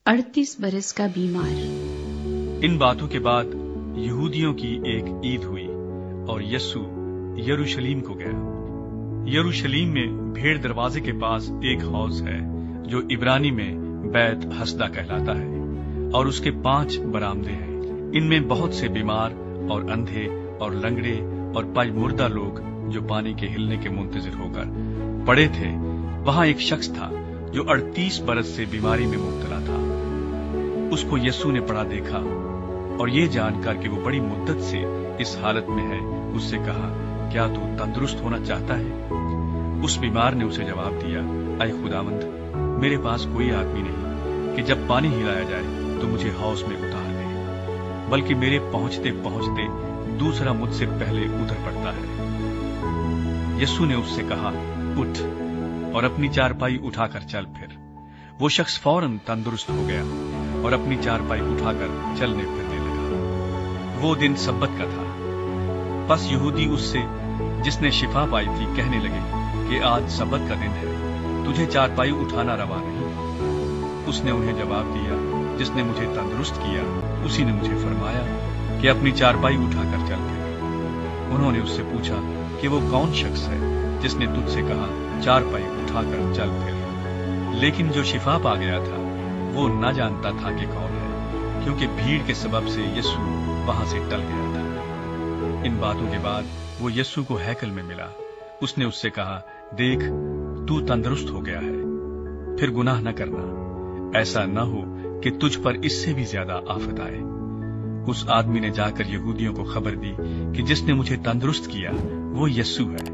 38 बरस का बीमार। इन बातों के बाद यहूदियों की एक ईद हुई और यस्सु यरूशलेम को गया। यरूशलेम में भेड़ दरवाजे के पास एक हौज है जो इब्रानी में बैत हसदा कहलाता है, और उसके 5 बरामदे हैं। इनमें बहुत से बीमार और अंधे और लंगड़े और पायमुर्दा लोग जो पानी के हिलने के मुंतजिर होकर पड़े थे। वहां एक शख्स था जो 38 बरस से बीमारी में मुब्तला था। उसको यस्सु ने पड़ा देखा और ये जानकर कि वो बड़ी मुद्दत से इस हालत में है, उससे कहा, क्या तू तंदुरुस्त होना चाहता है? उस बीमार ने उसे जवाब दिया, ऐ खुदावंद, मेरे पास कोई आदमी नहीं कि जब पानी हिलाया जाए तो मुझे हौज में उतार दे, बल्कि मेरे पहुंचते पहुंचते दूसरा मुझसे पहले उतर पड़ता है। यस्सु ने उससे कहा, उठ और अपनी चारपाई उठाकर चल फिर। वो शख्स फौरन तंदुरुस्त हो गया और अपनी चारपाई उठाकर चलने फिरने लगा। वो दिन सब्बत का था। बस यहूदी उससे, जिसने शिफा पाई थी, कहने लगे कि आज सब्बत का दिन है, तुझे चारपाई उठाना रवा नहीं। उसने उन्हें जवाब दिया, जिसने मुझे तंदुरुस्त किया उसी ने मुझे फरमाया कि अपनी चारपाई उठाकर चल फिर। उन्होंने उससे पूछा कि वो कौन शख्स है जिसने तुझसे कहा, चारपाई उठाकर चल फिर। लेकिन जो शिफा पा गया था वो न जानता था कि कौन है, क्योंकि भीड़ के सबब से यस्सु वहां से टल गया था। इन बातों के बाद वो यस्सु को हैकल में मिला। उसने उससे कहा, देख, तू तंदुरुस्त हो गया है, फिर गुनाह न करना, ऐसा न हो कि तुझ पर इससे भी ज्यादा आफत आए। उस आदमी ने जाकर यहूदियों को खबर दी कि जिसने मुझे तंदुरुस्त किया वो यस्सु है।